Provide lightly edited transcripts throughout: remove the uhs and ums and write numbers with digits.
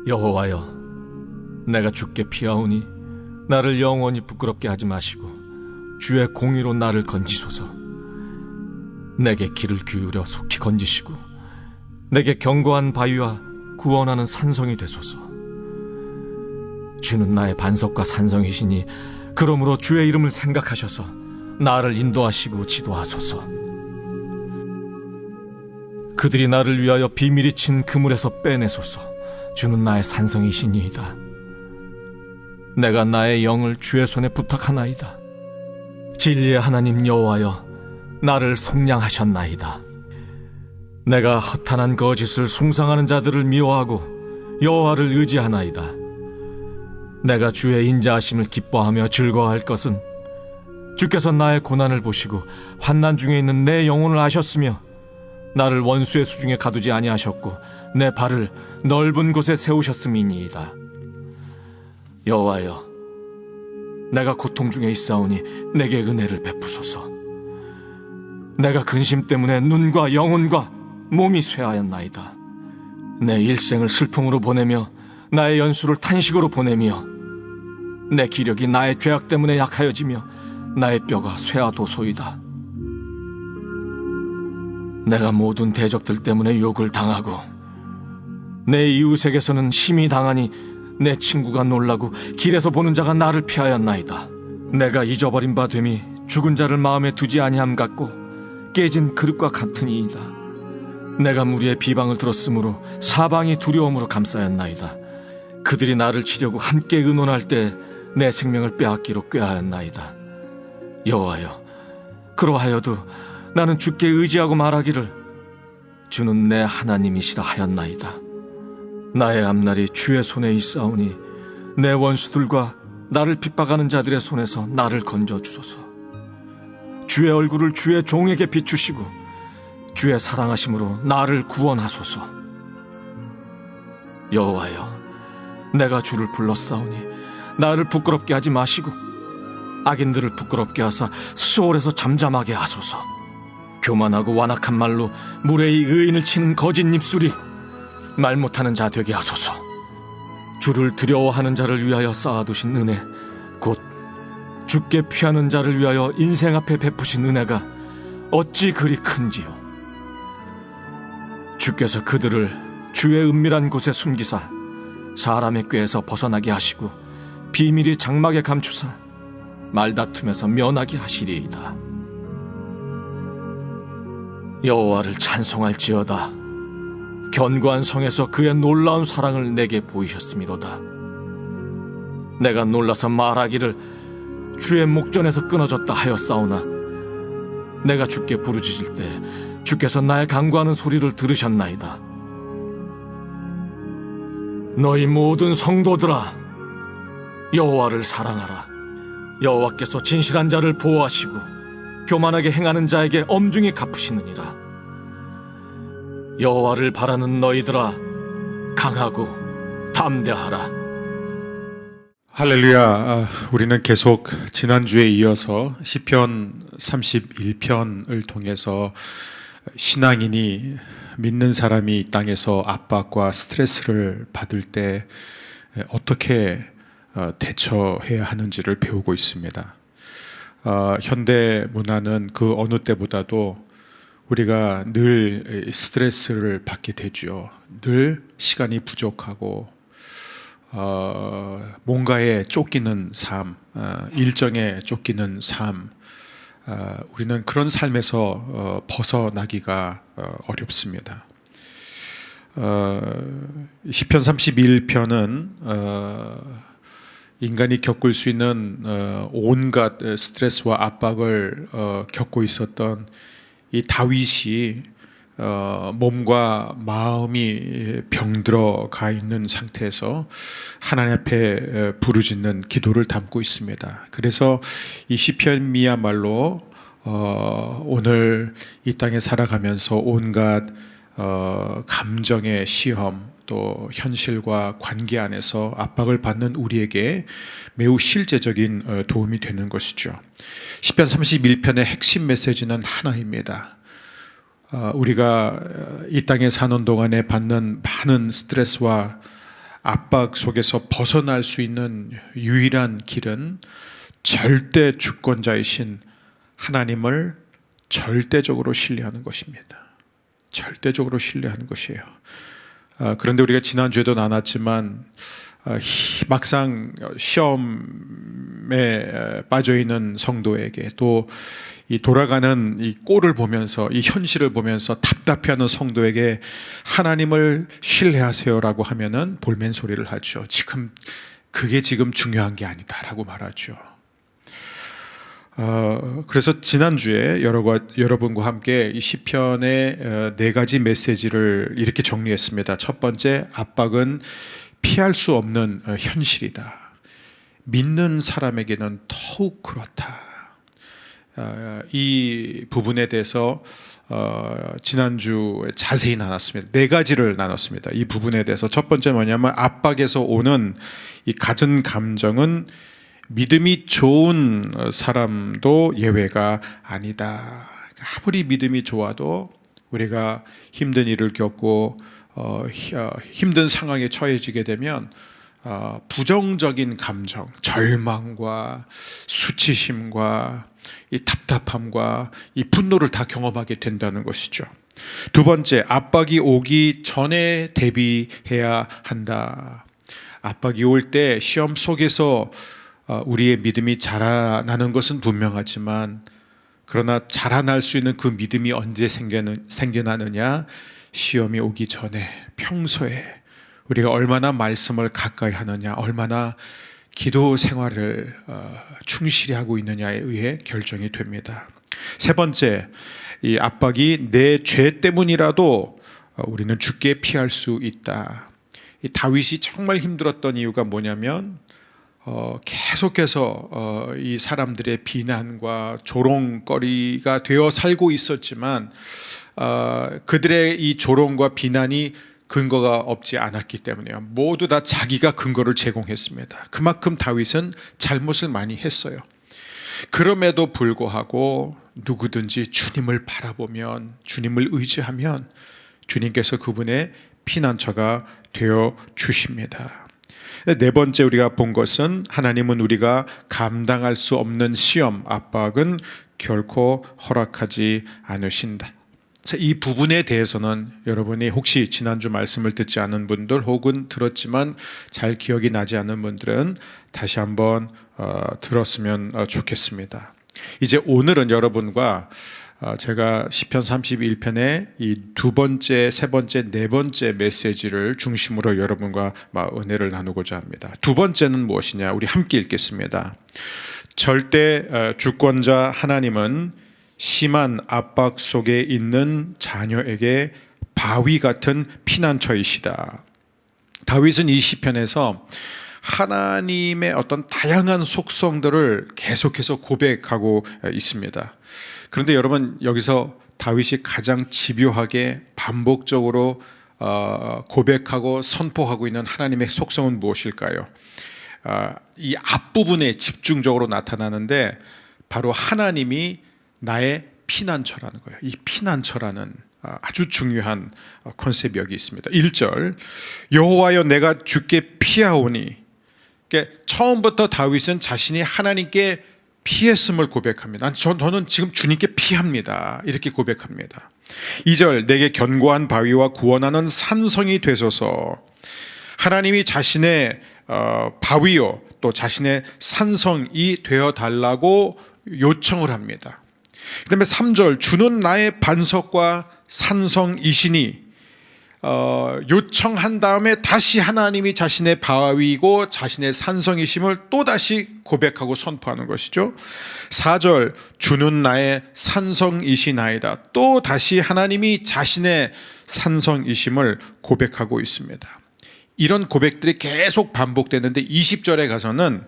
여호와여, 내가 주께 피하오니 나를 영원히 부끄럽게 하지 마시고 주의 공의로 나를 건지소서. 내게 귀를 기울여 속히 건지시고 내게 견고한 바위와 구원하는 산성이 되소서. 주는 나의 반석과 산성이시니 그러므로 주의 이름을 생각하셔서 나를 인도하시고 지도하소서. 그들이 나를 위하여 비밀이 친 그물에서 빼내소서. 주는 나의 산성이시니이다. 내가 나의 영을 주의 손에 부탁하나이다. 진리의 하나님 여호와여, 나를 속량하셨나이다. 내가 허탄한 거짓을 숭상하는 자들을 미워하고 여호와를 의지하나이다. 내가 주의 인자하심을 기뻐하며 즐거워할 것은 주께서 나의 고난을 보시고 환난 중에 있는 내 영혼을 아셨으며 나를 원수의 수중에 가두지 아니하셨고 내 발을 넓은 곳에 세우셨음이니이다. 여호와여, 내가 고통 중에 있사오니 내게 은혜를 베푸소서. 내가 근심 때문에 눈과 영혼과 몸이 쇠하였나이다. 내 일생을 슬픔으로 보내며 나의 연수를 탄식으로 보내며 내 기력이 나의 죄악 때문에 약하여지며 나의 뼈가 쇠하도소이다. 내가 모든 대적들 때문에 욕을 당하고 내 이웃에게서는 심히 당하니 내 친구가 놀라고 길에서 보는 자가 나를 피하였나이다. 내가 잊어버린 바 됨이 죽은 자를 마음에 두지 아니함 같고 깨진 그릇과 같으니이다. 내가 무리의 비방을 들었으므로 사방이 두려움으로 감싸였나이다. 그들이 나를 치려고 함께 의논할 때 내 생명을 빼앗기로 꾀하였나이다. 여호와여, 그러하여도 나는 주께 의지하고 말하기를 주는 내 하나님이시라 하였나이다. 나의 앞날이 주의 손에 있사오니 내 원수들과 나를 핍박하는 자들의 손에서 나를 건져주소서. 주의 얼굴을 주의 종에게 비추시고 주의 사랑하심으로 나를 구원하소서. 여호와여, 내가 주를 불렀사오니 나를 부끄럽게 하지 마시고 악인들을 부끄럽게 하사 수월에서 잠잠하게 하소서. 교만하고 완악한 말로 무례히 의인을 치는 거짓 입술이 말 못하는 자 되게 하소서. 주를 두려워하는 자를 위하여 쌓아두신 은혜, 곧 주께 피하는 자를 위하여 인생 앞에 베푸신 은혜가 어찌 그리 큰지요. 주께서 그들을 주의 은밀한 곳에 숨기사 사람의 꾀에서 벗어나게 하시고 비밀이 장막에 감추사 말다툼에서 면하게 하시리이다. 여호와를 찬송할지어다. 견고한 성에서 그의 놀라운 사랑을 내게 보이셨음이로다. 내가 놀라서 말하기를 주의 목전에서 끊어졌다 하였사오나 내가 주께 부르짖을 때 주께서 나의 간구하는 소리를 들으셨나이다. 너희 모든 성도들아, 여호와를 사랑하라. 여호와께서 진실한 자를 보호하시고 교만하게 행하는 자에게 엄중히 갚으시느니라. 여호와를 바라는 너희들아, 강하고 담대하라. 할렐루야. 우리는 계속 지난주에 이어서 시편 31편을 통해서 신앙인이, 믿는 사람이 이 땅에서 압박과 스트레스를 받을 때 어떻게 대처해야 하는지를 배우고 있습니다. 현대 문화는 그 어느 때보다도 우리가 늘 스트레스를 받게 되죠. 늘 시간이 부족하고 뭔가에 쫓기는 삶, 일정에 쫓기는 삶, 우리는 그런 삶에서 벗어나기가 어렵습니다. 시편 31편은 인간이 겪을 수 있는 온갖 스트레스와 압박을 겪고 있었던 이 다윗이 몸과 마음이 병들어 가 있는 상태에서 하나님 앞에 부르짖는 기도를 담고 있습니다. 그래서 이 시편이야말로 오늘 이 땅에 살아가면서 온갖 감정의 시험, 또 현실과 관계 안에서 압박을 받는 우리에게 매우 실제적인 도움이 되는 것이죠. 시편 31편의 핵심 메시지는 하나입니다. 우리가 이 땅에 사는 동안에 받는 많은 스트레스와 압박 속에서 벗어날 수 있는 유일한 길은 절대 주권자이신 하나님을 절대적으로 신뢰하는 것입니다. 절대적으로 신뢰하는 것이에요. 그런데 우리가 지난주에도 나눴지만 막상 시험에 빠져있는 성도에게 또 이 돌아가는 이 꼴을 보면서 이 현실을 보면서 답답해하는 성도에게 하나님을 신뢰하세요라고 하면은 볼멘 소리를 하죠. 그게 지금 중요한 게 아니다라고 말하죠. 그래서 지난주에 여러분과 함께 이 시편의 4가지 메시지를 이렇게 정리했습니다. 첫 번째, 압박은 피할 수 없는 현실이다. 믿는 사람에게는 더욱 그렇다. 이 부분에 대해서 지난주에 자세히 나눴습니다. 4가지를 나눴습니다. 이 부분에 대해서 첫 번째 뭐냐면 압박에서 오는 이 갖은 감정은 믿음이 좋은 사람도 예외가 아니다. 아무리 믿음이 좋아도 우리가 힘든 일을 겪고 힘든 상황에 처해지게 되면 부정적인 감정, 절망과 수치심과 이 답답함과 이 분노를 다 경험하게 된다는 것이죠. 두 번째, 압박이 오기 전에 대비해야 한다. 압박이 올 때 시험 속에서 우리의 믿음이 자라나는 것은 분명하지만 그러나 자라날 수 있는 그 믿음이 언제 생겨나느냐? 시험이 오기 전에 평소에 우리가 얼마나 말씀을 가까이 하느냐, 얼마나 기도 생활을 충실히 하고 있느냐에 의해 결정이 됩니다. 세 번째, 이 압박이 내 죄 때문이라도 우리는 죽게 피할 수 있다. 이 다윗이 정말 힘들었던 이유가 뭐냐면 계속해서 이 사람들의 비난과 조롱거리가 되어 살고 있었지만 그들의 이 조롱과 비난이 근거가 없지 않았기 때문에요. 모두 다 자기가 근거를 제공했습니다. 그만큼 다윗은 잘못을 많이 했어요. 그럼에도 불구하고 누구든지 주님을 바라보면, 주님을 의지하면 주님께서 그분의 피난처가 되어 주십니다. 네 번째 우리가 본 것은 하나님은 우리가 감당할 수 없는 시험, 압박은 결코 허락하지 않으신다. 이 부분에 대해서는 여러분이 혹시 지난주 말씀을 듣지 않은 분들 혹은 들었지만 잘 기억이 나지 않는 분들은 다시 한번 들었으면 좋겠습니다. 이제 오늘은 여러분과 제가 시편 31편의 이 2번째, 3번째, 4번째 메시지를 중심으로 여러분과 은혜를 나누고자 합니다. 2번째는 무엇이냐? 우리 함께 읽겠습니다. 절대 주권자 하나님은 심한 압박 속에 있는 자녀에게 바위 같은 피난처이시다. 다윗은 이 시편에서 하나님의 어떤 다양한 속성들을 계속해서 고백하고 있습니다. 그런데 여러분, 여기서 다윗이 가장 집요하게 반복적으로 고백하고 선포하고 있는 하나님의 속성은 무엇일까요? 이 앞부분에 집중적으로 나타나는데 바로 하나님이 나의 피난처라는 거예요. 이 피난처라는 아주 중요한 컨셉이 여기 있습니다. 1절, 여호와여 내가 주께 피하오니. 그러니까 처음부터 다윗은 자신이 하나님께 피했음을 고백합니다. 저는 지금 주님께 피합니다. 이렇게 고백합니다. 2절, 내게 견고한 바위와 구원하는 산성이 되소서. 하나님이 자신의 바위요 또 자신의 산성이 되어달라고 요청을 합니다. 그 다음에 3절, 주는 나의 반석과 산성이시니. 요청한 다음에 다시 하나님이 자신의 바위고 자신의 산성이심을 또다시 고백하고 선포하는 것이죠. 4절, 주는 나의 산성이시나이다. 또 다시 하나님이 자신의 산성이심을 고백하고 있습니다. 이런 고백들이 계속 반복되는데 20절에 가서는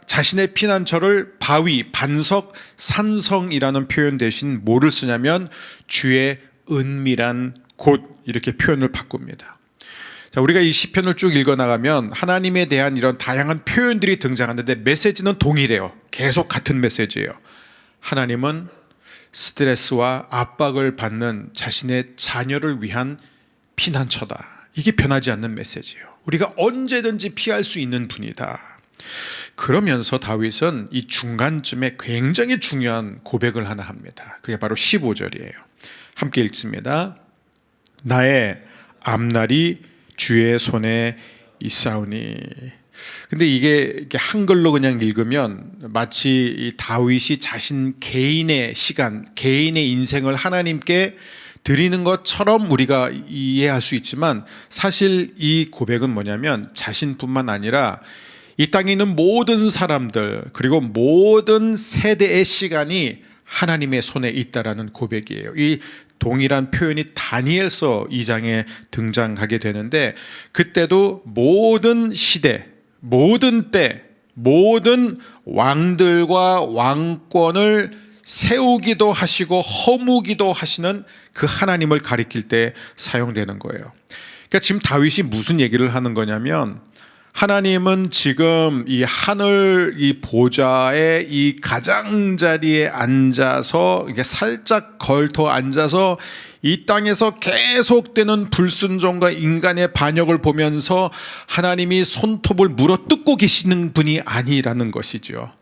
자신의 피난처를 바위, 반석, 산성이라는 표현 대신 뭐를 쓰냐면 주의 은밀한 곳, 이렇게 표현을 바꿉니다. 자, 우리가 이 시편을 쭉 읽어나가면 하나님에 대한 이런 다양한 표현들이 등장하는데 메시지는 동일해요. 계속 같은 메시지예요. 하나님은 스트레스와 압박을 받는 자신의 자녀를 위한 피난처다. 이게 변하지 않는 메시지예요. 우리가 언제든지 피할 수 있는 분이다. 그러면서 다윗은 이 중간쯤에 굉장히 중요한 고백을 하나 합니다. 그게 바로 15절이에요. 함께 읽습니다. 나의 앞날이 주의 손에 있사오니. 근데 이게 한글로 그냥 읽으면 마치 이 다윗이 자신 개인의 시간, 개인의 인생을 하나님께 드리는 것처럼 우리가 이해할 수 있지만, 사실 이 고백은 뭐냐면 자신뿐만 아니라 이 땅에 있는 모든 사람들, 그리고 모든 세대의 시간이 하나님의 손에 있다라는 고백이에요. 이 동일한 표현이 다니엘서 2장에 등장하게 되는데, 그때도 모든 시대, 모든 때, 모든 왕들과 왕권을 세우기도 하시고 허무기도 하시는 그 하나님을 가리킬 때 사용되는 거예요. 그러니까 지금 다윗이 무슨 얘기를 하는 거냐면, 하나님은 지금 이 하늘 이 보좌의 이 가장자리에 앉아서, 이게 살짝 걸터 앉아서 이 땅에서 계속되는 불순종과 인간의 반역을 보면서 하나님이 손톱을 물어뜯고 계시는 분이 아니라는 것이죠.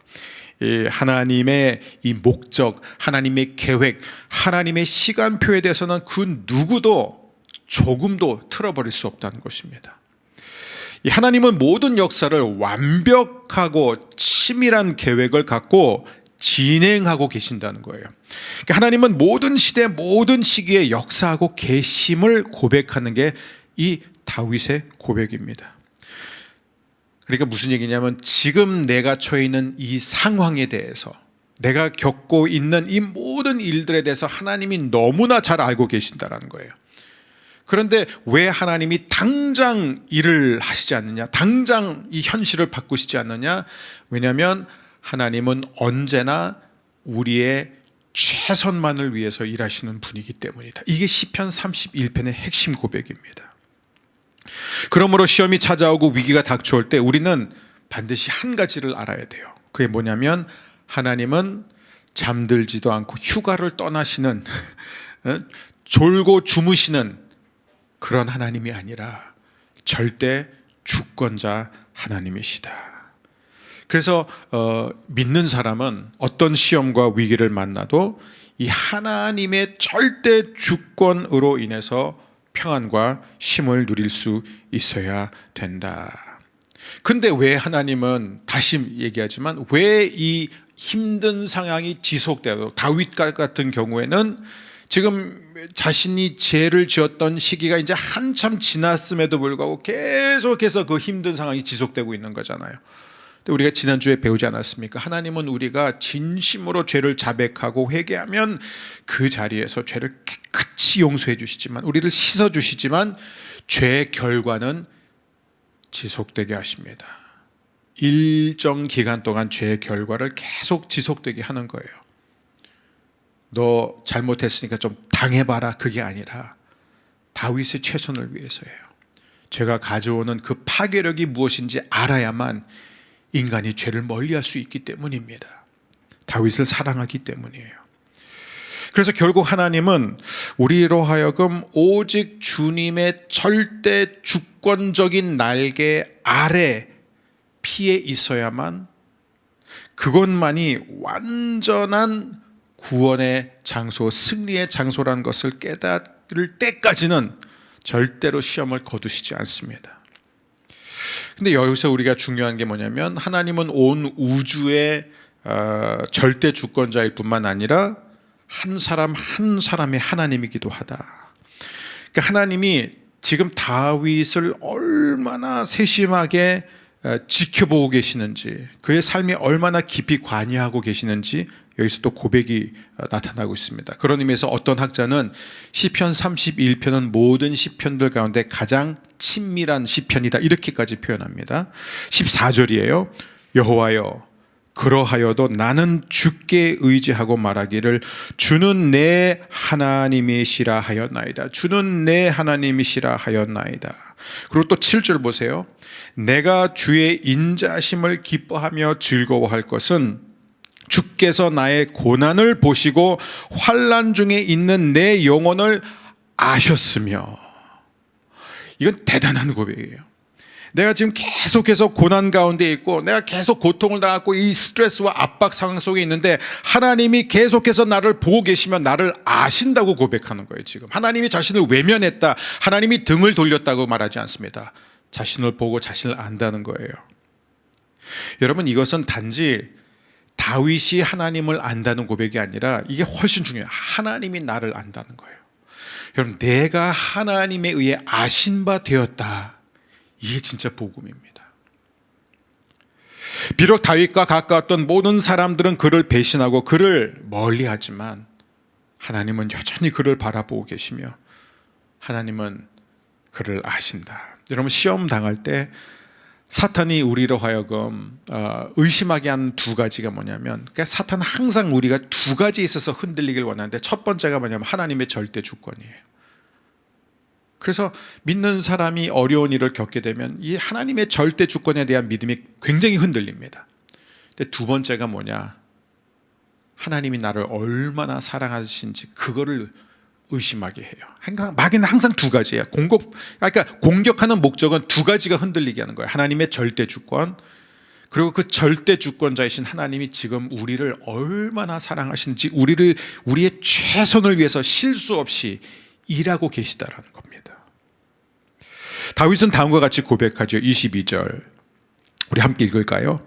이 하나님의 이 목적, 하나님의 계획, 하나님의 시간표에 대해서는 그 누구도 조금도 틀어버릴 수 없다는 것입니다. 이 하나님은 모든 역사를 완벽하고 치밀한 계획을 갖고 진행하고 계신다는 거예요. 그러니까 하나님은 모든 시대, 모든 시기에 역사하고 계심을 고백하는 게 이 다윗의 고백입니다. 그러니까 무슨 얘기냐면, 지금 내가 처해 있는 이 상황에 대해서, 내가 겪고 있는 이 모든 일들에 대해서 하나님이 너무나 잘 알고 계신다는 거예요. 그런데 왜 하나님이 당장 일을 하시지 않느냐, 당장 이 현실을 바꾸시지 않느냐? 왜냐하면 하나님은 언제나 우리의 최선만을 위해서 일하시는 분이기 때문이다. 이게 시편 31편의 핵심 고백입니다. 그러므로 시험이 찾아오고 위기가 닥쳐올 때 우리는 반드시 한 가지를 알아야 돼요. 그게 뭐냐면, 하나님은 잠들지도 않고 휴가를 떠나시는 졸고 주무시는 그런 하나님이 아니라 절대 주권자 하나님이시다. 그래서 믿는 사람은 어떤 시험과 위기를 만나도 이 하나님의 절대 주권으로 인해서 평안과 쉼을 누릴 수 있어야 된다. 근데 왜 하나님은, 다시 얘기하지만, 왜 이 힘든 상황이 지속되고, 다윗 같은 경우에는 지금 자신이 죄를 지었던 시기가 이제 한참 지났음에도 불구하고 계속해서 그 힘든 상황이 지속되고 있는 거잖아요. 근데 우리가 지난주에 배우지 않았습니까? 하나님은 우리가 진심으로 죄를 자백하고 회개하면 그 자리에서 죄를 깨끗이 용서해 주시지만, 우리를 씻어 주시지만, 죄의 결과는 지속되게 하십니다. 일정 기간 동안 죄의 결과를 계속 지속되게 하는 거예요. 너 잘못했으니까 좀 당해봐라, 그게 아니라 다윗의 최선을 위해서예요. 죄가 가져오는 그 파괴력이 무엇인지 알아야만 인간이 죄를 멀리할 수 있기 때문입니다. 다윗을 사랑하기 때문이에요. 그래서 결국 하나님은 우리로 하여금 오직 주님의 절대 주권적인 날개 아래 피해 있어야만, 그것만이 완전한 구원의 장소, 승리의 장소라는 것을 깨달을 때까지는 절대로 시험을 거두시지 않습니다. 근데 여기서 우리가 중요한 게 뭐냐면, 하나님은 온 우주의 절대 주권자일 뿐만 아니라 한 사람 한 사람의 하나님이기도 하다. 그러니까 하나님이 지금 다윗을 얼마나 세심하게 지켜보고 계시는지, 그의 삶이 얼마나 깊이 관여하고 계시는지 여기서 또 고백이 나타나고 있습니다. 그런 의미에서 어떤 학자는 시편 31편은 모든 시편들 가운데 가장 친밀한 시편이다, 이렇게까지 표현합니다. 14절이에요. 여호와여, 그러하여도 나는 주께 의지하고 말하기를 주는 내 하나님이시라 하였나이다. 주는 내 하나님이시라 하였나이다. 그리고 또 7절 보세요. 내가 주의 인자심을 기뻐하며 즐거워할 것은 주께서 나의 고난을 보시고 환난 중에 있는 내 영혼을 아셨으며. 이건 대단한 고백이에요. 내가 지금 계속해서 고난 가운데 있고 내가 계속 고통을 당하고 이 스트레스와 압박 상황 속에 있는데 하나님이 계속해서 나를 보고 계시면 나를 아신다고 고백하는 거예요. 지금 하나님이 자신을 외면했다, 하나님이 등을 돌렸다고 말하지 않습니다. 자신을 보고 자신을 안다는 거예요. 여러분, 이것은 단지 다윗이 하나님을 안다는 고백이 아니라 이게 훨씬 중요해요. 하나님이 나를 안다는 거예요. 여러분, 내가 하나님에 의해 아신 바 되었다. 이게 진짜 복음입니다. 비록 다윗과 가까웠던 모든 사람들은 그를 배신하고 그를 멀리하지만 하나님은 여전히 그를 바라보고 계시며 하나님은 그를 아신다. 여러분, 시험 당할 때 사탄이 우리로 하여금 의심하게 하는 두 가지가 뭐냐면, 그러니까 사탄은 항상 우리가 두 가지에 있어서 흔들리길 원하는데 첫 번째가 뭐냐면 하나님의 절대 주권이에요. 그래서 믿는 사람이 어려운 일을 겪게 되면 이 하나님의 절대 주권에 대한 믿음이 굉장히 흔들립니다. 근데 두 번째가 뭐냐? 하나님이 나를 얼마나 사랑하신지 그거를 의심하게 해요. 마귀는 항상 두 가지예요. 그러니까 공격하는 목적은 두 가지가 흔들리게 하는 거예요. 하나님의 절대 주권, 그리고 그 절대 주권자이신 하나님이 지금 우리를 얼마나 사랑하시는지, 우리의 최선을 위해서 실수 없이 일하고 계시다라는 겁니다. 다윗은 다음과 같이 고백하죠. 22절 우리 함께 읽을까요?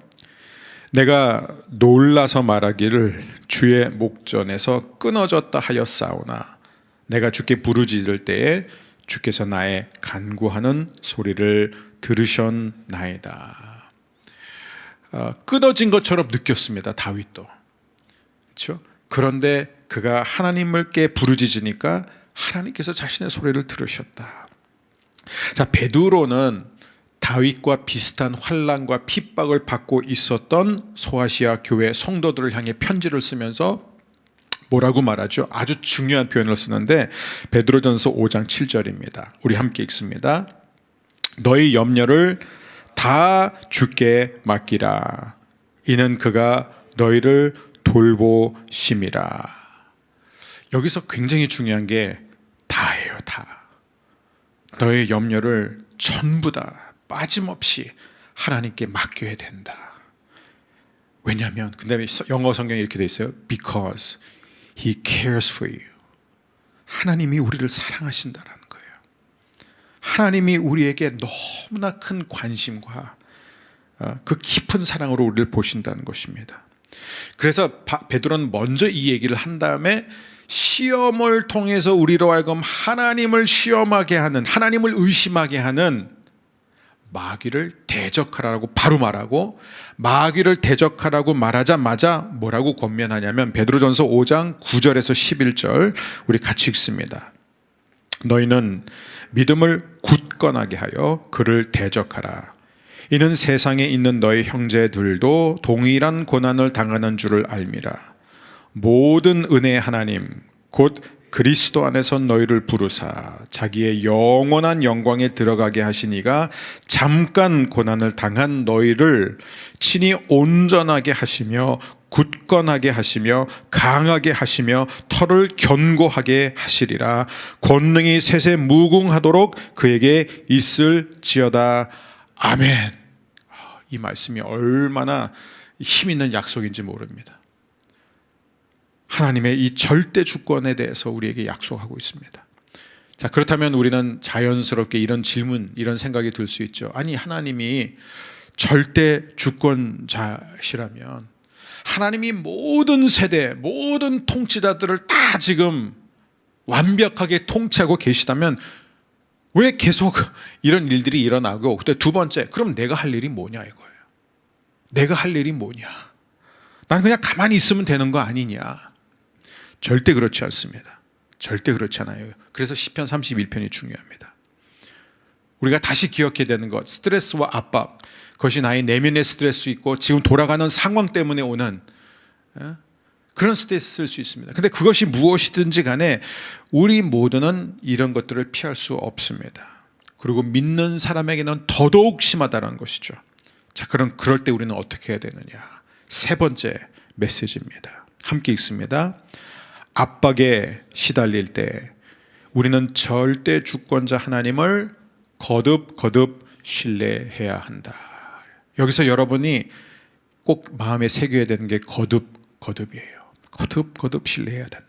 내가 놀라서 말하기를 주의 목전에서 끊어졌다 하였사오나 내가 주께 부르짖을 때에 주께서 나의 간구하는 소리를 들으셨나이다. 끊어진 것처럼 느꼈습니다. 다윗도. 그렇죠? 그런데 그가 하나님께 부르짖으니까 하나님께서 자신의 소리를 들으셨다. 자, 베드로는 다윗과 비슷한 환난과 핍박을 받고 있었던 소아시아 교회 성도들을 향해 편지를 쓰면서 뭐라고 말하죠? 아주 중요한 표현을 쓰는데 베드로전서 5장 7절입니다. 우리 함께 읽습니다. 너희 염려를 다 주께 맡기라. 이는 그가 너희를 돌보심이라. 여기서 굉장히 중요한 게 다예요. 다. 너의 염려를 전부 다 빠짐없이 하나님께 맡겨야 된다. 왜냐하면 그 다음에 영어 성경에 이렇게 돼 있어요. Because He cares for you. 하나님이 우리를 사랑하신다라는 거예요. 하나님이 우리에게 너무나 큰 관심과 그 깊은 사랑으로 우리를 보신다는 것입니다. 그래서 베드로는 먼저 이 얘기를 한 다음에 시험을 통해서 우리로 하여금 하나님을 시험하게 하는, 하나님을 의심하게 하는 마귀를 대적하라고 바로 말하고, 마귀를 대적하라고 말하자마자 뭐라고 권면하냐면 베드로전서 5장 9절에서 11절 우리 같이 읽습니다. 너희는 믿음을 굳건하게 하여 그를 대적하라. 이는 세상에 있는 너희 형제들도 동일한 고난을 당하는 줄을 알미라. 모든 은혜의 하나님 곧 그리스도 안에서 너희를 부르사 자기의 영원한 영광에 들어가게 하시니가 잠깐 고난을 당한 너희를 친히 온전하게 하시며 굳건하게 하시며 강하게 하시며 털을 견고하게 하시리라. 권능이 셋에 무궁하도록 그에게 있을지어다. 아멘. 이 말씀이 얼마나 힘 있는 약속인지 모릅니다. 하나님의 이 절대 주권에 대해서 우리에게 약속하고 있습니다. 자, 그렇다면 우리는 자연스럽게 이런 질문, 이런 생각이 들 수 있죠. 아니, 하나님이 절대 주권자시라면 하나님이 모든 세대, 모든 통치자들을 다 지금 완벽하게 통치하고 계시다면 왜 계속 이런 일들이 일어나고, 그때 두 번째, 그럼 내가 할 일이 뭐냐 이거예요. 내가 할 일이 뭐냐? 난 그냥 가만히 있으면 되는 거 아니냐? 절대 그렇지 않습니다. 절대 그렇지 않아요. 그래서 시편 31편이 중요합니다. 우리가 다시 기억해야 되는 것, 스트레스와 압박, 그것이 나의 내면의 스트레스 있고 지금 돌아가는 상황 때문에 오는 그런 스트레스일 수 있습니다. 근데 그것이 무엇이든지 간에 우리 모두는 이런 것들을 피할 수 없습니다. 그리고 믿는 사람에게는 더더욱 심하다는 것이죠. 자, 그럴 때 우리는 어떻게 해야 되느냐? 세 번째 메시지입니다. 함께 읽습니다. 압박에 시달릴 때 우리는 절대 주권자 하나님을 거듭 신뢰해야 한다. 여기서 여러분이 꼭 마음에 새겨야 되는 게 거듭이에요. 거듭 신뢰해야 된다.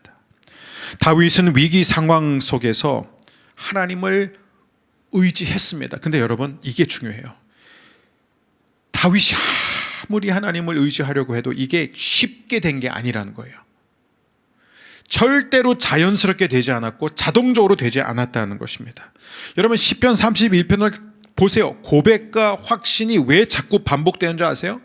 다윗은 위기 상황 속에서 하나님을 의지했습니다. 근데 여러분, 이게 중요해요. 다윗이 아무리 하나님을 의지하려고 해도 이게 쉽게 된 게 아니라는 거예요. 절대로 자연스럽게 되지 않았고 자동적으로 되지 않았다는 것입니다. 여러분, 시편 31편을 보세요. 고백과 확신이 왜 자꾸 반복되는 줄 아세요?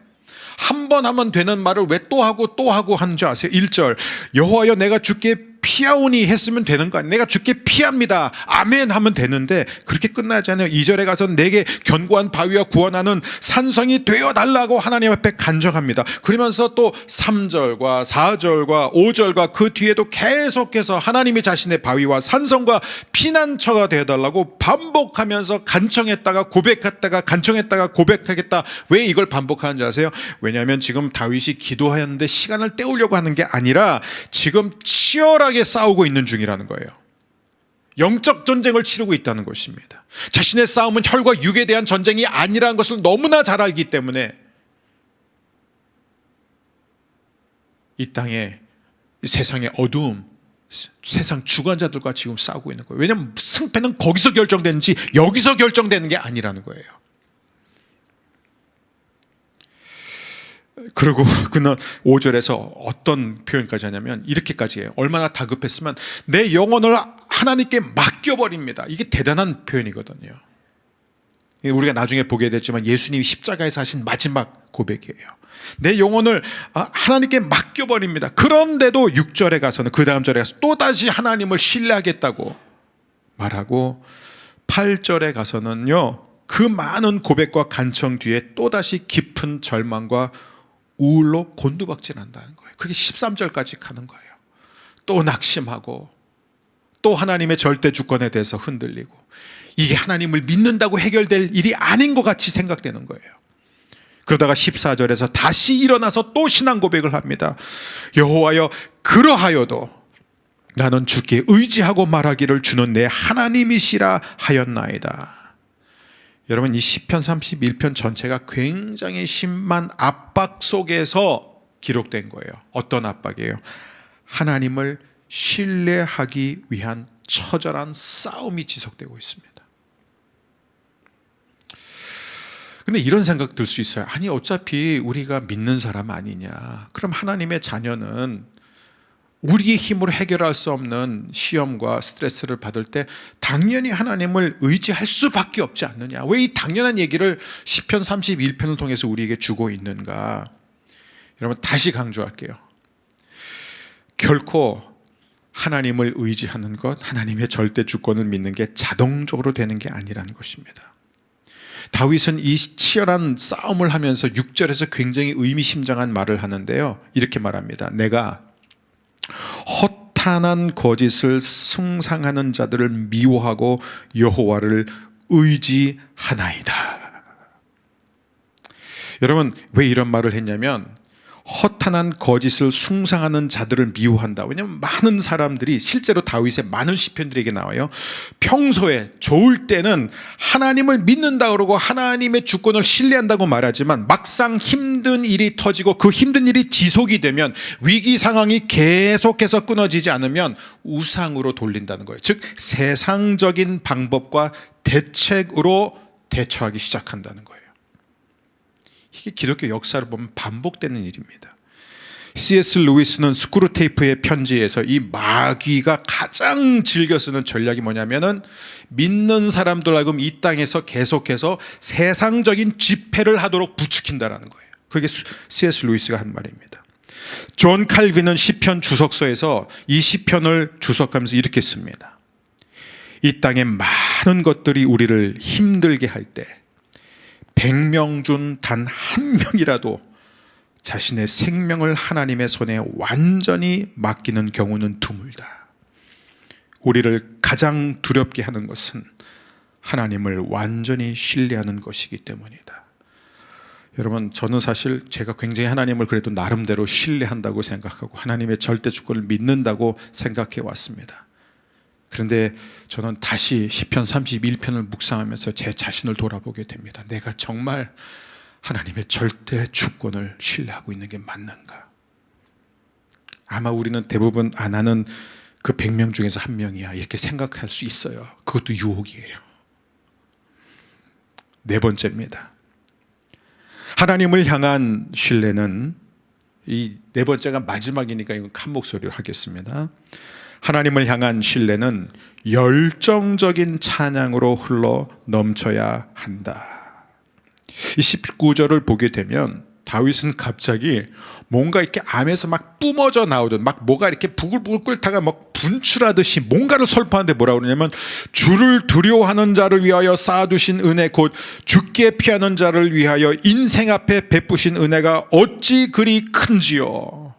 한 번 하면 되는 말을 왜 또 하고 하는 줄 아세요? 1절, 여호와여 내가 주께 피하오니 했으면 되는 거 아니에요? 내가 주께 피합니다, 아멘 하면 되는데 그렇게 끝나지 않아요. 2절에 가서 내게 견고한 바위와 구원하는 산성이 되어달라고 하나님 앞에 간청합니다. 그러면서 또 3절과 4절과 5절과 그 뒤에도 계속해서 하나님이 자신의 바위와 산성과 피난처가 되어달라고 반복하면서 간청했다가 고백했다가 간청했다가 고백하겠다. 왜 이걸 반복하는지 아세요? 왜냐하면 지금 다윗이 기도하였는데 시간을 때우려고 하는 게 아니라 지금 치열하게 싸우고 있는 중이라는 거예요. 영적 전쟁을 치르고 있다는 것입니다. 자신의 싸움은 혈과 육에 대한 전쟁이 아니라는 것을 너무나 잘 알기 때문에 이 땅에, 이 세상의 어두움, 세상 주관자들과 지금 싸우고 있는 거예요. 왜냐하면 승패는 거기서 결정되는지 여기서 결정되는 게 아니라는 거예요. 그리고 그는 5절에서 어떤 표현까지 하냐면 이렇게까지 해요. 얼마나 다급했으면 내 영혼을 하나님께 맡겨버립니다. 이게 대단한 표현이거든요. 우리가 나중에 보게 됐지만 예수님이 십자가에서 하신 마지막 고백이에요. 내 영혼을 하나님께 맡겨버립니다. 그런데도 6절에 가서는, 그 다음 절에 가서 또다시 하나님을 신뢰하겠다고 말하고 8절에 가서는요, 그 많은 고백과 간청 뒤에 또다시 깊은 절망과 우울로 곤두박질한다는 거예요. 그게 13절까지 가는 거예요. 또 낙심하고 또 하나님의 절대 주권에 대해서 흔들리고 이게 하나님을 믿는다고 해결될 일이 아닌 것 같이 생각되는 거예요. 그러다가 14절에서 다시 일어나서 또 신앙 고백을 합니다. 여호와여 그러하여도 나는 주께 의지하고 말하기를 주는 내 하나님이시라 하였나이다. 여러분, 이 시편 31편 전체가 굉장히 심한 압박 속에서 기록된 거예요. 어떤 압박이에요? 하나님을 신뢰하기 위한 처절한 싸움이 지속되고 있습니다. 근데 이런 생각 들 수 있어요. 아니, 어차피 우리가 믿는 사람 아니냐. 그럼 하나님의 자녀는 우리의 힘으로 해결할 수 없는 시험과 스트레스를 받을 때 당연히 하나님을 의지할 수밖에 없지 않느냐. 왜 이 당연한 얘기를 시편 31편을 통해서 우리에게 주고 있는가. 여러분, 다시 강조할게요. 결코 하나님을 의지하는 것, 하나님의 절대 주권을 믿는 게 자동적으로 되는 게 아니라는 것입니다. 다윗은 이 치열한 싸움을 하면서 6절에서 굉장히 의미심장한 말을 하는데요, 이렇게 말합니다. 내가 허탄한 거짓을 숭상하는 자들을 미워하고 여호와를 의지하나이다. 여러분, 왜 이런 말을 했냐면 허탄한 거짓을 숭상하는 자들을 미워한다. 왜냐하면 많은 사람들이, 실제로 다윗의 많은 시편들에게 나와요. 평소에 좋을 때는 하나님을 믿는다 그러고 하나님의 주권을 신뢰한다고 말하지만 막상 힘든 일이 터지고 그 힘든 일이 지속이 되면, 위기 상황이 계속해서 끊어지지 않으면 우상으로 돌린다는 거예요. 즉 세상적인 방법과 대책으로 대처하기 시작한다는 거예요. 이게 기독교 역사를 보면 반복되는 일입니다. C.S. 루이스는 스크루테이프의 편지에서 이 마귀가 가장 즐겨 쓰는 전략이 뭐냐면은 믿는 사람들 하여금 이 땅에서 계속해서 세상적인 집회를 하도록 부추긴다라는 거예요. 그게 C.S. 루이스가 한 말입니다. 존 칼빈은 시편 주석서에서 이 시편을 주석하면서 이렇게 씁니다. 이 땅의 많은 것들이 우리를 힘들게 할 때 100명 중 단 한 명이라도 자신의 생명을 하나님의 손에 완전히 맡기는 경우는 드물다. 우리를 가장 두렵게 하는 것은 하나님을 완전히 신뢰하는 것이기 때문이다. 여러분, 저는 사실 제가 굉장히 하나님을 그래도 나름대로 신뢰한다고 생각하고 하나님의 절대 주권을 믿는다고 생각해 왔습니다. 그런데 저는 다시 시편 31편을 묵상하면서 제 자신을 돌아보게 됩니다. 내가 정말 하나님의 절대 주권을 신뢰하고 있는 게 맞는가? 아마 우리는 대부분 안 하는 그 100명 중에서 한 명이야 이렇게 생각할 수 있어요. 그것도 유혹이에요. 네 번째입니다. 하나님을 향한 신뢰는, 이 네 번째가 마지막이니까 이건 큰 목소리로 하겠습니다. 하나님을 향한 신뢰는 열정적인 찬양으로 흘러 넘쳐야 한다. 이 19절을 보게 되면 다윗은 갑자기 뭔가 이렇게 암에서 막 뿜어져 나오던, 막 뭐가 이렇게 부글부글 끓다가 막 분출하듯이 뭔가를 설파하는데 뭐라고 그러냐면, 주를 두려워하는 자를 위하여 쌓아두신 은혜 곧 죽게 피하는 자를 위하여 인생 앞에 베푸신 은혜가 어찌 그리 큰지요.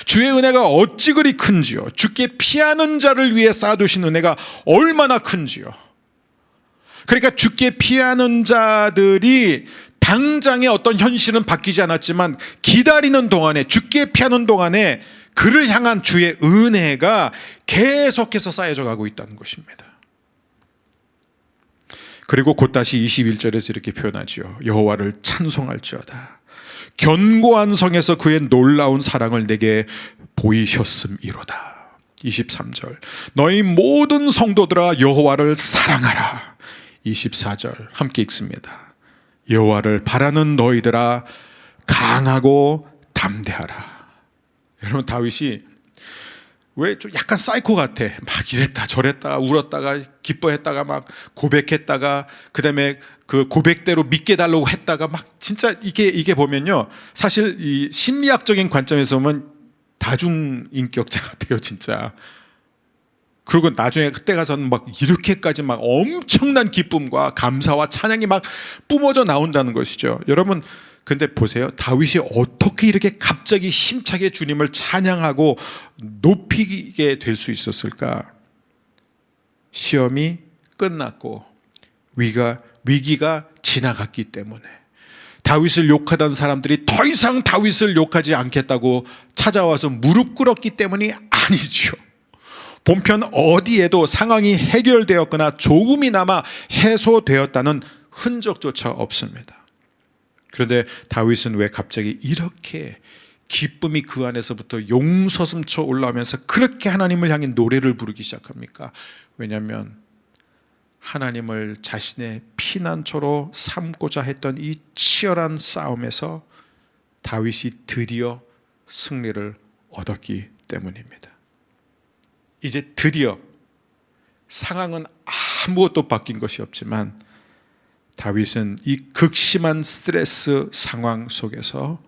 주의 은혜가 어찌 그리 큰지요. 죽게 피하는 자를 위해 쌓아두신 은혜가 얼마나 큰지요. 그러니까 죽게 피하는 자들이 당장의 어떤 현실은 바뀌지 않았지만 기다리는 동안에, 죽게 피하는 동안에 그를 향한 주의 은혜가 계속해서 쌓여져 가고 있다는 것입니다. 그리고 곧 다시 21절에서 이렇게 표현하죠. 여호와를 찬송할지어다. 견고한 성에서 그의 놀라운 사랑을 내게 보이셨음이로다. 23절 너희 모든 성도들아 여호와를 사랑하라. 24절 함께 읽습니다. 여호와를 바라는 너희들아 강하고 담대하라. 여러분, 다윗이 왜 좀 약간 사이코 같아. 막 이랬다 저랬다가 울었다가 기뻐했다가 막 고백했다가 그다음에 그 고백대로 믿게 달라고 했다가 막 진짜 이게 보면요, 사실 이 심리학적인 관점에서 보면 다중인격자 같아요 진짜. 그리고 나중에 그때 가서는 막 이렇게까지 막 엄청난 기쁨과 감사와 찬양이 막 뿜어져 나온다는 것이죠. 여러분, 근데 보세요. 다윗이 어떻게 이렇게 갑자기 힘차게 주님을 찬양하고 높이게 될 수 있었을까? 시험이 끝났고 위기가 지나갔기 때문에. 다윗을 욕하던 사람들이 더 이상 다윗을 욕하지 않겠다고 찾아와서 무릎 꿇었기 때문이 아니죠. 본편 어디에도 상황이 해결되었거나 조금이나마 해소되었다는 흔적조차 없습니다. 그런데 다윗은 왜 갑자기 이렇게 기쁨이 그 안에서부터 용서슴쳐 올라오면서 그렇게 하나님을 향해 노래를 부르기 시작합니까? 왜냐하면 하나님을 자신의 피난처로 삼고자 했던 이 치열한 싸움에서 다윗이 드디어 승리를 얻었기 때문입니다. 이제 드디어 상황은 아무것도 바뀐 것이 없지만 다윗은 이 극심한 스트레스 상황 속에서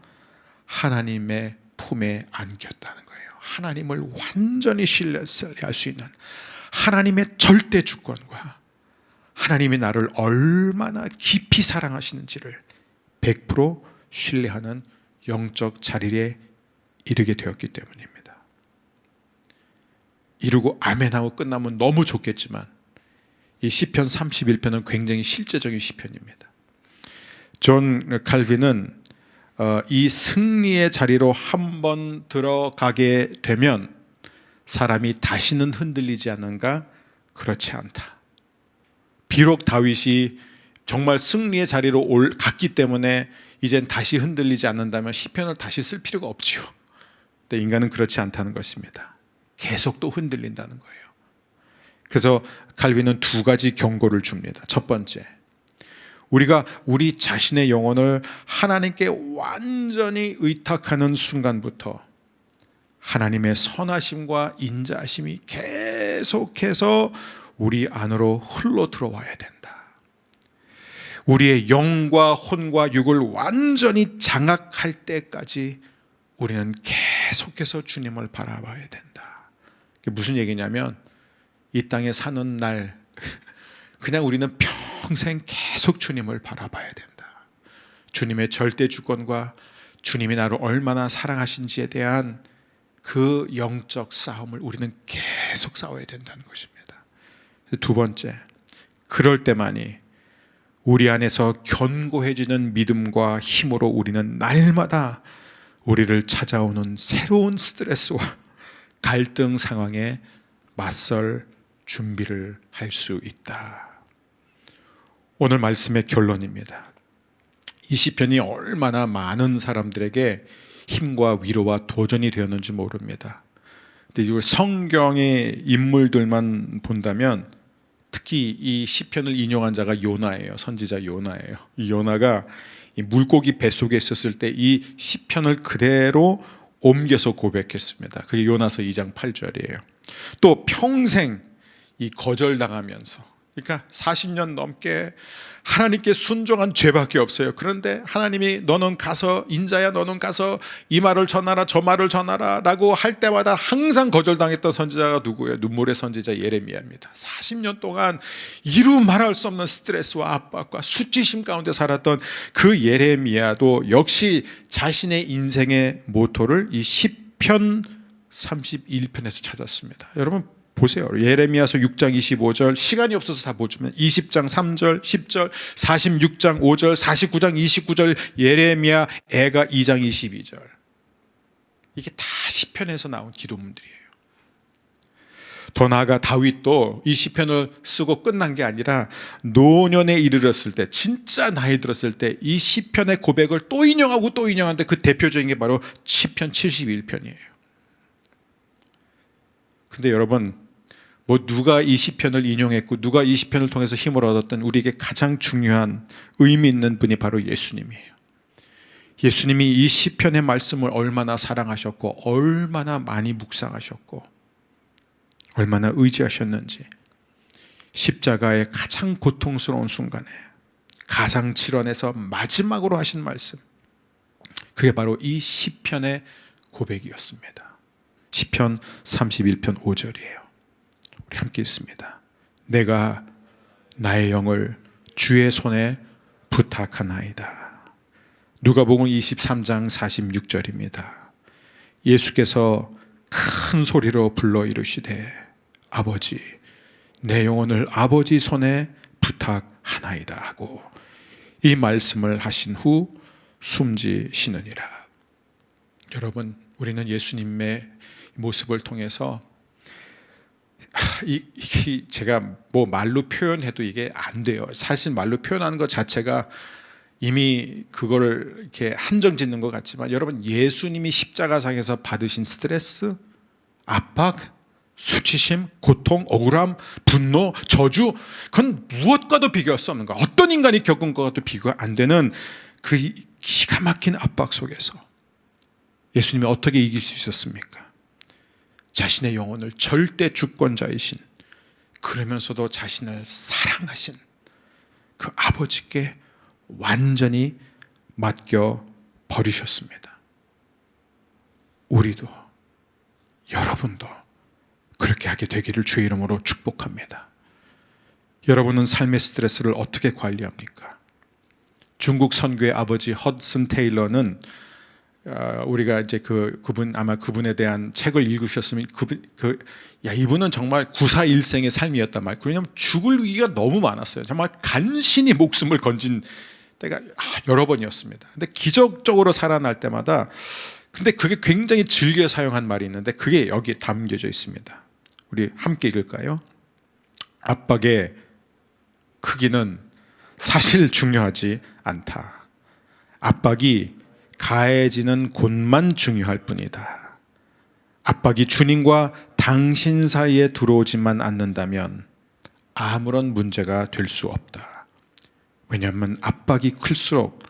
하나님의 품에 안겼다는 거예요. 하나님을 완전히 신뢰할 수 있는 하나님의 절대 주권과 하나님이 나를 얼마나 깊이 사랑하시는지를 100% 신뢰하는 영적 자리에 이르게 되었기 때문입니다. 이루고 아멘하고 끝나면 너무 좋겠지만 이 시편 31편은 굉장히 실제적인 시편입니다. 존 칼빈은 이 승리의 자리로 한번 들어가게 되면 사람이 다시는 흔들리지 않는가? 그렇지 않다. 비록 다윗이 정말 승리의 자리로 갔기 때문에 이젠 다시 흔들리지 않는다면 시편을 다시 쓸 필요가 없죠. 근데 인간은 그렇지 않다는 것입니다. 계속 또 흔들린다는 거예요. 그래서 칼빈은 두 가지 경고를 줍니다. 첫 번째, 우리가 우리 자신의 영혼을 하나님께 완전히 의탁하는 순간부터 하나님의 선하심과 인자하심이 계속해서 우리 안으로 흘러 들어와야 된다. 우리의 영과 혼과 육을 완전히 장악할 때까지 우리는 계속해서 주님을 바라봐야 된다. 그게 무슨 얘기냐면 이 땅에 사는 날 그냥 우리는 평생 계속 주님을 바라봐야 된다. 주님의 절대 주권과 주님이 나를 얼마나 사랑하신지에 대한 그 영적 싸움을 우리는 계속 싸워야 된다는 것입니다. 두 번째, 그럴 때만이 우리 안에서 견고해지는 믿음과 힘으로 우리는 날마다 우리를 찾아오는 새로운 스트레스와 갈등 상황에 맞설 준비를 할 수 있다. 오늘 말씀의 결론입니다. 이 시편이 얼마나 많은 사람들에게 힘과 위로와 도전이 되었는지 모릅니다. 근데 이걸 성경의 인물들만 본다면 특히 이 시편을 인용한 자가 요나예요. 선지자 요나예요. 이 요나가 이 물고기 뱃속에 있었을 때 이 시편을 그대로 옮겨서 고백했습니다. 그게 요나서 2장 8절이에요. 또 평생 이 거절당하면서, 그러니까 40년 넘게 하나님께 순종한 죄밖에 없어요. 그런데 하나님이 너는 가서, 인자야 너는 가서 이 말을 전하라 저 말을 전하라 라고 할 때마다 항상 거절당했던 선지자가 누구예요? 눈물의 선지자 예레미야입니다. 40년 동안 이루 말할 수 없는 스트레스와 압박과 수치심 가운데 살았던 그 예레미야도 역시 자신의 인생의 모토를 이 시편 31편에서 찾았습니다. 여러분 보세요. 예레미야서 6장 25절, 시간이 없어서 다 못 주면 20장 3절, 10절, 46장 5절, 49장 29절, 예레미야 애가 2장 22절. 이게 다 시편에서 나온 기도문들이에요. 더 나아가 다윗도 이 시편을 쓰고 끝난 게 아니라 노년에 이르렀을 때, 진짜 나이 들었을 때 이 시편의 고백을 또 인용하고 또 인용하는데 그 대표적인 게 바로 시편 71편이에요. 근데 여러분, 뭐 누가 이 시편을 인용했고 누가 이 시편을 통해서 힘을 얻었던 우리에게 가장 중요한 의미 있는 분이 바로 예수님이에요. 예수님이 이 시편의 말씀을 얼마나 사랑하셨고 얼마나 많이 묵상하셨고 얼마나 의지하셨는지, 십자가의 가장 고통스러운 순간에 가상칠언에서 마지막으로 하신 말씀, 그게 바로 이 시편의 고백이었습니다. 시편 31편 5절이에요. 우리 함께 읽습니다. 내가 나의 영을 주의 손에 부탁하나이다. 누가복음 23장 46절입니다. 예수께서 큰 소리로 불러 이르시되 아버지 내 영혼을 아버지 손에 부탁하나이다 하고 이 말씀을 하신 후 숨지시느니라. 여러분, 우리는 예수님의 모습을 통해서 제가 뭐 말로 표현해도 이게 안 돼요. 사실 말로 표현하는 것 자체가 이미 그거를 이렇게 한정 짓는 것 같지만, 여러분 예수님이 십자가상에서 받으신 스트레스, 압박, 수치심, 고통, 억울함, 분노, 저주, 그건 무엇과도 비교할 수 없는 거야. 어떤 인간이 겪은 것과도 비교가 안 되는 그 기가 막힌 압박 속에서 예수님이 어떻게 이길 수 있었습니까? 자신의 영혼을 절대 주권자이신, 그러면서도 자신을 사랑하신 그 아버지께 완전히 맡겨 버리셨습니다. 우리도, 여러분도 그렇게 하게 되기를 주의 이름으로 축복합니다. 여러분은 삶의 스트레스를 어떻게 관리합니까? 중국 선교의 아버지 허드슨 테일러는 우리가 이제 그분 아마 그분에 대한 책을 읽으셨으면 이분은 정말 구사일생의 삶이었단 말이에요. 왜냐하면 죽을 위기가 너무 많았어요. 정말 간신히 목숨을 건진 때가 여러 번이었습니다. 근데 기적적으로 살아날 때마다, 근데 그게 굉장히 즐겨 사용한 말이 있는데 그게 여기에 담겨져 있습니다. 우리 함께 읽을까요? 압박의 크기는 사실 중요하지 않다. 압박이 가해지는 곳만 중요할 뿐이다. 압박이 주님과 당신 사이에 들어오지만 않는다면 아무런 문제가 될 수 없다. 왜냐하면 압박이 클수록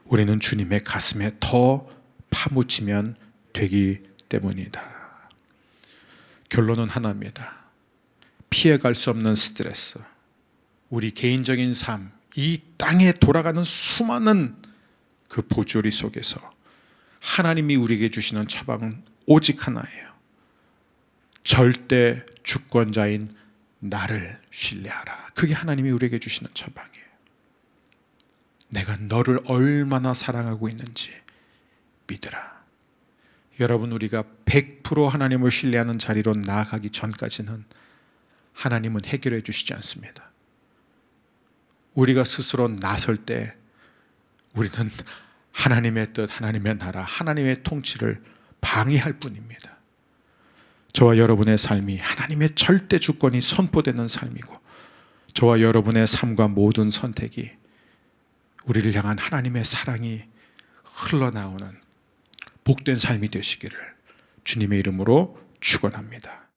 우리는 주님의 가슴에 더 파묻히면 되기 때문이다. 결론은 하나입니다. 피해갈 수 없는 스트레스, 우리 개인적인 삶, 이 땅에 돌아가는 수많은 그 보조리 속에서 하나님이 우리에게 주시는 처방은 오직 하나예요. 절대 주권자인 나를 신뢰하라. 그게 하나님이 우리에게 주시는 처방이에요. 내가 너를 얼마나 사랑하고 있는지 믿으라. 여러분, 우리가 100% 하나님을 신뢰하는 자리로 나아가기 전까지는 하나님은 해결해 주시지 않습니다. 우리가 스스로 나설 때 우리는 하나님의 뜻, 하나님의 나라, 하나님의 통치를 방해할 뿐입니다. 저와 여러분의 삶이 하나님의 절대 주권이 선포되는 삶이고 저와 여러분의 삶과 모든 선택이 우리를 향한 하나님의 사랑이 흘러나오는 복된 삶이 되시기를 주님의 이름으로 축원합니다.